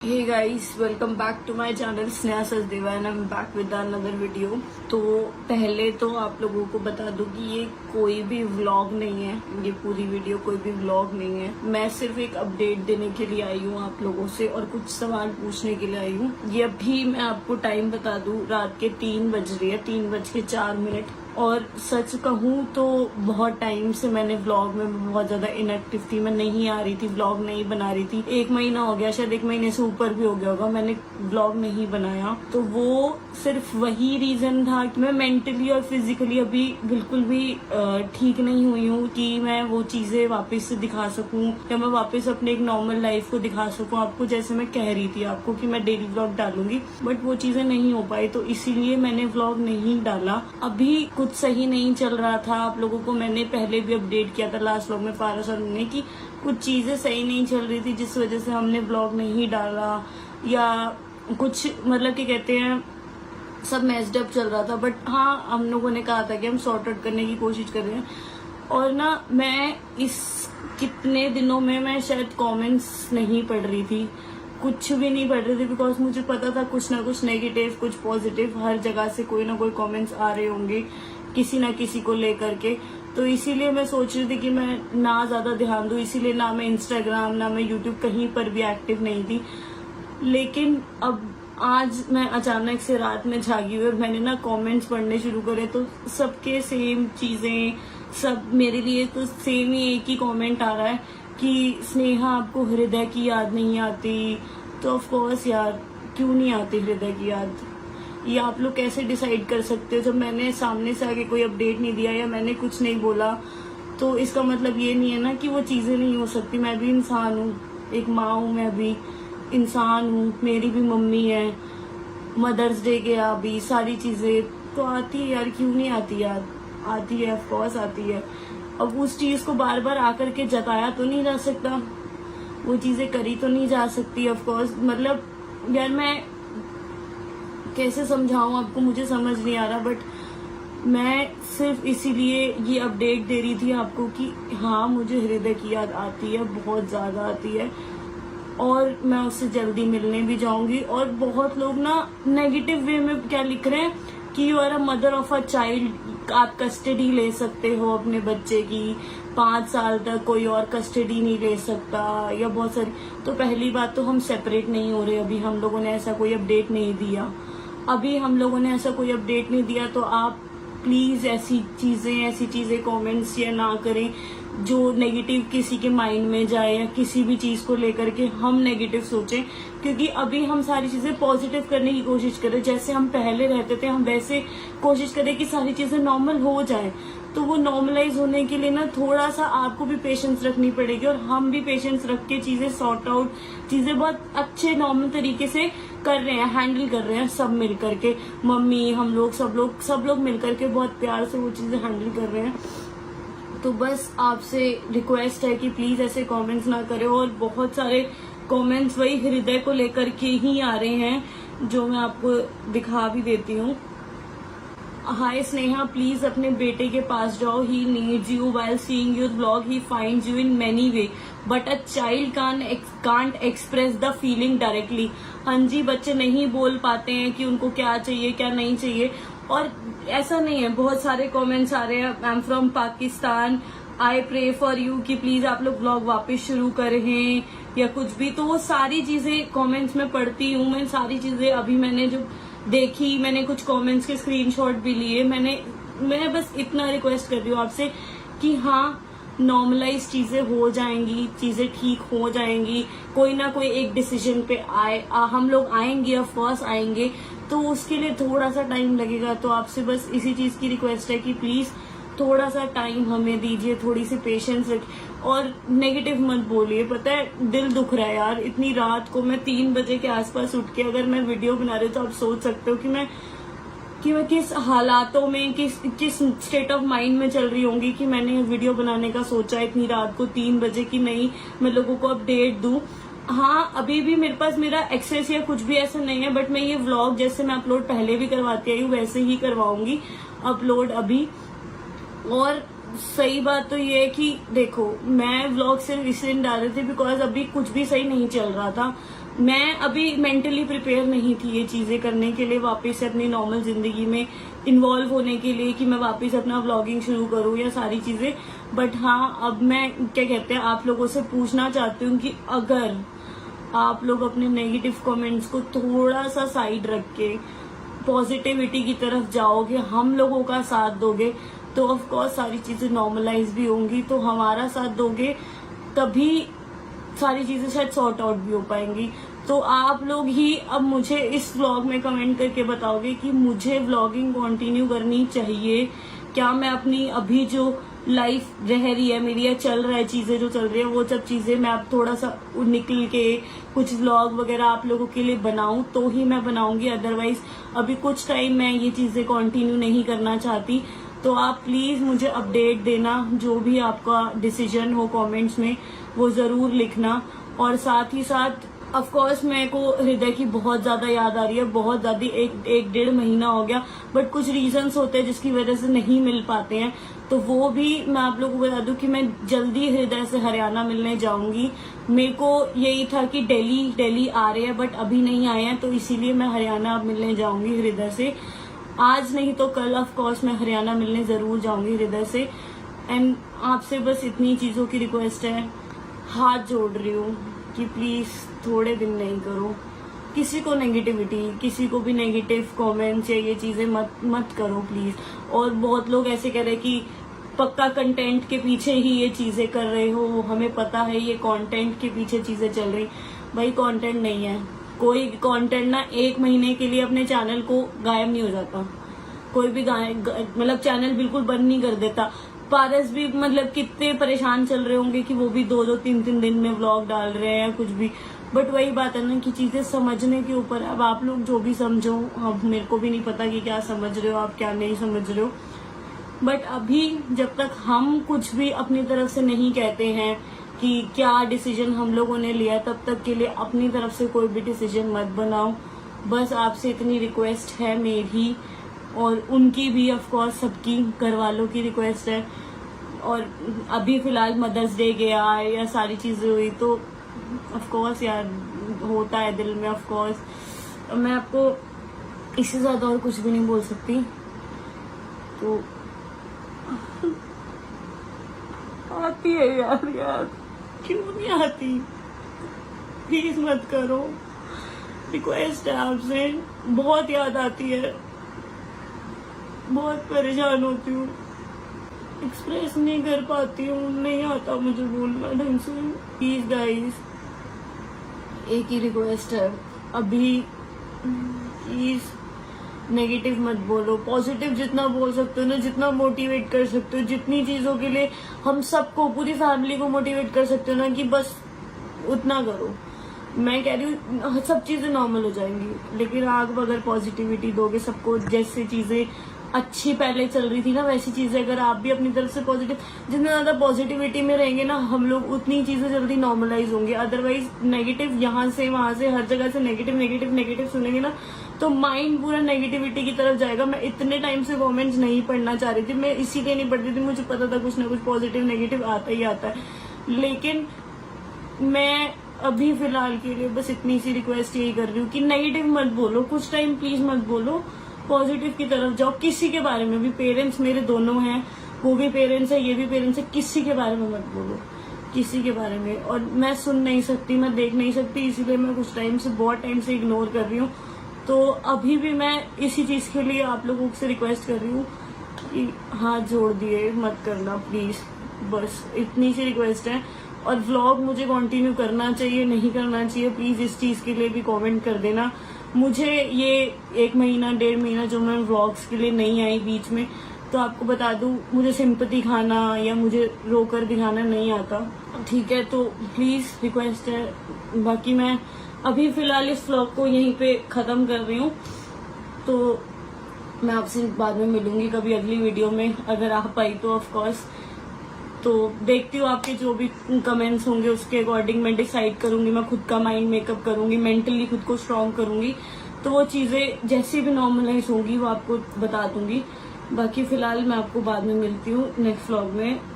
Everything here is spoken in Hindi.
Hey guys, welcome back to my channel Sneha Sachdeva and I am back with another video. तो पहले तो आप लोगों को बता दूं कि ये कोई भी व्लॉग नहीं है, ये पूरी वीडियो कोई भी व्लॉग नहीं है। मैं सिर्फ एक अपडेट देने के लिए आई हूँ आप लोगों से और कुछ सवाल पूछने के लिए आई हूँ। ये अभी मैं आपको टाइम बता दूं, रात के 3 बज रही है, 3:04। और सच कहूँ तो बहुत टाइम से मैंने व्लॉग में बहुत ज्यादा इनएक्टिव थी, मैं नहीं आ रही थी, व्लॉग नहीं बना रही थी। 1 महीना हो गया, शायद 1 महीने से ऊपर भी हो गया होगा मैंने व्लॉग नहीं बनाया। तो वो सिर्फ वही रीजन था कि मैं मेंटली और फिजिकली अभी बिल्कुल भी ठीक नहीं हुई हूँ कि मैं वो चीजें वापस से दिखा सकूं या मैं वापस अपने एक नॉर्मल लाइफ को दिखा सकूं आपको। जैसे मैं कह रही थी आपको कि मैं डेली व्लॉग डालूंगी, बट वो चीजें नहीं हो पाई, तो इसीलिए मैंने व्लॉग नहीं डाला। अभी कुछ सही नहीं चल रहा था, आप लोगों को मैंने पहले भी अपडेट किया था लास्ट व्लॉग में पारस और ने कि कुछ चीजें सही नहीं चल रही थी जिस वजह से हमने व्लॉग नहीं डाला, या कुछ मतलब कि कहते हैं सब मेस्ड अप चल रहा था। बट हाँ, हम लोगों ने कहा था कि हम सॉर्ट आउट करने की कोशिश कर रहे हैं। और ना, मैं इस कितने दिनों में मैं शायद कमेंट्स नहीं पढ़ रही थी, कुछ भी नहीं पढ़ रही थी, बिकॉज मुझे पता था कुछ ना कुछ नेगेटिव कुछ पॉजिटिव हर जगह से कोई ना कोई कमेंट्स आ रहे होंगे किसी ना किसी को लेकर के। तो इसीलिए मैं सोच रही थी कि मैं ना ज्यादा ध्यान दूं, इसीलिए ना मैं इंस्टाग्राम ना मैं यूट्यूब कहीं पर भी एक्टिव नहीं थी। लेकिन अब आज मैं अचानक से रात में जागी हुई और मैंने ना कमेंट्स पढ़ने शुरू करे, तो सबके सेम चीजें, सब मेरे लिए तो सेम ही एक ही कमेंट आ रहा है कि स्नेहा आपको हृदय की याद नहीं आती। तो ऑफ कोर्स यार, क्यों नहीं आती हृदय की याद? ये आप लोग कैसे डिसाइड कर सकते हो? जब मैंने सामने से आके कोई अपडेट नहीं दिया या मैंने कुछ नहीं बोला, तो इसका मतलब ये नहीं है ना कि वो चीजें नहीं हो सकती। मैं भी इंसान हूँ, एक माँ हूँ, मैं भी इंसान हूँ, मेरी भी मम्मी है, मदर्स डे गया अभी, सारी चीजें तो आती है यार, क्यों नहीं आती यार? आती है, ऑफ कोर्स आती है। अब उस चीज को बार बार आकर के जताया तो नहीं जा सकता, वो चीजें करी तो नहीं जा सकती ऑफ कोर्स। मतलब यार, मैं कैसे समझाऊं आपको, मुझे समझ नहीं आ रहा। बट मैं सिर्फ इसीलिए ये अपडेट दे रही थी आपको कि हाँ, मुझे हृदय की याद आती है, बहुत ज्यादा आती है, और मैं उससे जल्दी मिलने भी जाऊंगी। और बहुत लोग ना नेगेटिव वे में क्या लिख रहे हैं कि you are a mother of a child, आप कस्टडी ले सकते हो अपने बच्चे की, 5 साल तक कोई और कस्टडी नहीं ले सकता, या बहुत सारी। तो पहली बात तो हम सेपरेट नहीं हो रहे, अभी हम लोगों ने ऐसा कोई अपडेट नहीं दिया, तो आप प्लीज ऐसी चीजें कमेंट्स या ना करें जो नेगेटिव किसी के माइंड में जाए, या किसी भी चीज को लेकर के हम नेगेटिव सोचें। क्योंकि अभी हम सारी चीजें पॉजिटिव करने की कोशिश करें, जैसे हम पहले रहते थे हम वैसे कोशिश करें कि सारी चीजें नॉर्मल हो जाए। तो वो नॉर्मलाइज होने के लिए ना थोड़ा सा आपको भी पेशेंस रखनी पड़ेगी, और हम भी पेशेंस रख के चीजें सॉर्ट आउट, चीजें बहुत अच्छे नॉर्मल तरीके से कर रहे हैं, हैंडल कर रहे हैं सब मिल करके। मम्मी, हम लोग, सब लोग मिल करके बहुत प्यार से वो चीजें हैंडल कर रहे हैं। तो बस आपसे रिक्वेस्ट है कि प्लीज ऐसे कमेंट्स ना करें। और बहुत सारे कमेंट्स वही हृदय को लेकर के ही आ रहे हैं, जो मैं आपको दिखा भी देती हूँ। हाय स्नेहा, प्लीज अपने बेटे के पास जाओ, he needs you, while seeing your vlog he finds you in many way, but a child can't express the feeling directly. हाँ जी, बच्चे नहीं बोल पाते हैं कि उनको क्या चाहिए क्या नहीं चाहिए। और ऐसा नहीं है, बहुत सारे कमेंट्स आ रहे हैं, I am from Pakistan, I pray for you, कि प्लीज आप लोग व्लॉग वापस शुरू करें या कुछ भी। तो वो सारी चीजें कमेंट्स में पढ़ती हूँ, मैं सारी चीजें अभी मैंने जो देखी, मैंने कुछ कमेंट्स के स्क्रीनशॉट भी लिए। मैं बस इतना रिक्वेस्ट कर रही हूँ आपसे कि हाँ, नॉर्मलाइज चीजें हो जाएंगी, चीजें ठीक हो जाएंगी, कोई ना कोई एक डिसीजन पे हम लोग आएंगे, ऑफ कोर्स आएंगे। तो उसके लिए थोड़ा सा टाइम लगेगा, तो आपसे बस इसी चीज की रिक्वेस्ट है कि प्लीज थोड़ा सा टाइम हमें दीजिए, थोड़ी सी पेशेंस रखिए, और नेगेटिव मत बोलिए। पता है, दिल दुख रहा है यार, इतनी रात को मैं 3 बजे के आसपास उठ के अगर मैं वीडियो बना रही हूँ, तो आप सोच सकते हो कि मैं किस हालातों में, किस स्टेट ऑफ माइंड में चल रही होंगी कि मैंने वीडियो बनाने का सोचा इतनी रात को 3 बजे की। नहीं, मैं लोगों को अपडेट दूं। हाँ, अभी भी मेरे पास मेरा एक्सेस या कुछ भी ऐसा नहीं है, बट मैं ये व्लॉग जैसे मैं अपलोड पहले भी करवाती आई हूँ वैसे ही करवाऊंगी अपलोड अभी। और सही बात तो ये है कि देखो, मैं व्लॉग सिर्फ इसलिए डाल रही थी बिकॉज अभी कुछ भी सही नहीं चल रहा था। मैं अभी मेंटली प्रिपेयर नहीं थी ये चीजें करने के लिए, वापस से अपनी नॉर्मल जिंदगी में इन्वॉल्व होने के लिए, कि मैं वापस अपना व्लॉगिंग शुरू करूँ या सारी चीजें। बट हाँ, अब मैं क्या कहते हैं, आप लोगों से पूछना चाहती हूँ कि अगर आप लोग अपने नेगेटिव कमेंट्स को थोड़ा सा साइड रख के पॉजिटिविटी की तरफ जाओगे, हम लोगों का साथ दोगे, तो ऑफ कोर्स सारी चीजें नॉर्मलाइज भी होंगी। तो हमारा साथ दोगे तभी सारी चीजें शायद सॉर्ट आउट भी हो पाएंगी। तो आप लोग ही अब मुझे इस व्लॉग में कमेंट करके बताओगे कि मुझे व्लॉगिंग कंटिन्यू करनी चाहिए क्या, मैं अपनी अभी जो लाइफ रह रही है मेरी, या चल रहा है चीजें जो चल रही है, वो सब चीजें मैं अब थोड़ा सा निकल के कुछ व्लॉग वगैरह आप लोगों के लिए बनाऊं तो ही मैं बनाऊंगी, अदरवाइज अभी कुछ टाइम मैं ये चीजें कंटिन्यू नहीं करना चाहती। तो आप प्लीज मुझे अपडेट देना, जो भी आपका डिसीजन हो कमेंट्स में वो जरूर लिखना। और साथ ही साथ ऑफ कोर्स मेरे को हृदय की बहुत ज्यादा याद आ रही है, बहुत ज्यादा, एक डेढ़ महीना हो गया, बट कुछ रीजंस होते हैं जिसकी वजह से नहीं मिल पाते हैं। तो वो भी मैं आप लोगों को बता दूं कि मैं जल्दी हृदय से हरियाणा मिलने जाऊंगी। मेरे को यही था कि दिल्ली आ रहे हैं बट अभी नहीं आए हैं, तो इसीलिए मैं हरियाणा अब मिलने जाऊंगी हृदय से। आज नहीं तो कल ऑफ कोर्स मैं हरियाणा मिलने जरूर जाऊंगी हृदय से। एंड आपसे बस इतनी चीजों की रिक्वेस्ट है, हाथ जोड़ रही हूँ कि प्लीज थोड़े दिन नहीं करो, किसी को नेगेटिविटी, किसी को भी नेगेटिव कमेंट्स या ये चीजें मत करो प्लीज। और बहुत लोग ऐसे कह रहे हैं कि पक्का कंटेंट के पीछे ही ये चीजें कर रहे हो, हमें पता है ये कंटेंट के पीछे चीजें चल रही। भाई कंटेंट नहीं है, कोई कंटेंट ना 1 महीने के लिए अपने चैनल को गायब नहीं हो जाता, कोई भी मतलब चैनल बिल्कुल बंद नहीं कर देता। पारस भी मतलब कितने परेशान चल रहे होंगे कि वो भी 2-2, 3-3 दिन में व्लॉग डाल रहे हैं या कुछ भी। बट वही बात है ना कि चीजें समझने के ऊपर है। अब आप लोग जो भी समझो, अब मेरे को भी नहीं पता कि क्या समझ रहे हो आप, क्या नहीं समझ रहे हो। बट अभी जब तक हम कुछ भी अपनी तरफ से नहीं कहते हैं कि क्या डिसीजन हम लोगों ने लिया, तब तक के लिए अपनी तरफ से कोई भी डिसीजन मत बनाओ। बस आपसे इतनी रिक्वेस्ट है मेरी, और उनकी भी ऑफ कोर्स, सबकी घर वालों की रिक्वेस्ट है। और अभी फिलहाल मदर्स डे गया या सारी चीजें हुई तो ऑफ कोर्स यार होता है दिल में, ऑफ कोर्स मैं आपको इससे ज्यादा और कुछ भी नहीं बोल सकती। तो आती है यार क्यों नहीं आती, प्लीज मत करो, रिक्वेस्ट है आपसे। बहुत याद आती है, बहुत परेशान होती हूँ, एक्सप्रेस नहीं कर पाती हूँ, नहीं आता मुझे बोलना ढंग से। प्लीज गाइस, एक ही रिक्वेस्ट है अभी, प्लीज नेगेटिव मत बोलो, पॉजिटिव जितना बोल सकते हो ना, जितना मोटिवेट कर सकते हो, जितनी चीजों के लिए हम सबको, पूरी फैमिली को मोटिवेट कर सकते हो ना, कि बस उतना करो। मैं कह रही हूँ सब चीजें नॉर्मल हो जाएंगी, लेकिन आप अगर पॉजिटिविटी दोगे सबको, जैसे चीजें अच्छी पहले चल रही थी ना वैसी चीजें अगर आप भी अपनी तरफ से पॉजिटिव, जितना ज्यादा पॉजिटिविटी में रहेंगे ना हम लोग, उतनी चीजें जल्दी नॉर्मलाइज होंगे। अदरवाइज नेगेटिव यहाँ से वहां से हर जगह से नेगेटिव सुनेंगे ना, तो माइंड पूरा नेगेटिविटी की तरफ जाएगा। मैं इतने टाइम से कमेंट्स नहीं पढ़ना चाह रही थी, मैं इसीलिए नहीं पढ़ती थी, मुझे पता था कुछ ना कुछ पॉजिटिव नेगेटिव आता ही आता है। लेकिन मैं अभी फिलहाल के लिए बस इतनी सी रिक्वेस्ट यही कर रही हूँ कि नेगेटिव मत बोलो, कुछ टाइम प्लीज मत बोलो, पॉजिटिव की तरफ जाओ। किसी के बारे में भी, पेरेंट्स मेरे दोनों हैं, वो भी पेरेंट्स है, ये भी पेरेंट्स है, किसी के बारे में मत बोलो, किसी के बारे में। और मैं सुन नहीं सकती, मैं देख नहीं सकती, इसीलिए मैं कुछ टाइम से, बहुत टाइम से इग्नोर कर रही हूँ। तो अभी भी मैं इसी चीज के लिए आप लोगों से रिक्वेस्ट कर रही हूँ कि हाथ जोड़ दिए मत करना प्लीज, बस इतनी सी रिक्वेस्ट है। और व्लॉग मुझे कंटिन्यू करना चाहिए नहीं करना चाहिए, प्लीज इस चीज के लिए भी कमेंट कर देना। मुझे ये 1 महीना 1.5 महीना जो मैं व्लॉग्स के लिए नहीं आई बीच में, तो आपको बता दूं मुझे सिंपैथी खाना या मुझे रोकर दिखाना नहीं आता, ठीक है। तो प्लीज रिक्वेस्ट है। बाकी मैं अभी फिलहाल इस व्लॉग को यहीं पे खत्म कर रही हूँ, तो मैं आपसे बाद में मिलूंगी कभी अगली वीडियो में, अगर आप पाई तो ऑफ कोर्स। तो देखती हूँ आपके जो भी कमेंट्स होंगे उसके अकॉर्डिंग मैं डिसाइड करूंगी, मैं खुद का माइंड मेकअप करूंगी, मेंटली खुद को स्ट्रांग करूंगी। तो वो चीजें जैसी भी नॉर्मलाइज होंगी वो आपको बता दूंगी। बाकी फिलहाल मैं आपको बाद में मिलती हूँ नेक्स्ट व्लॉग में।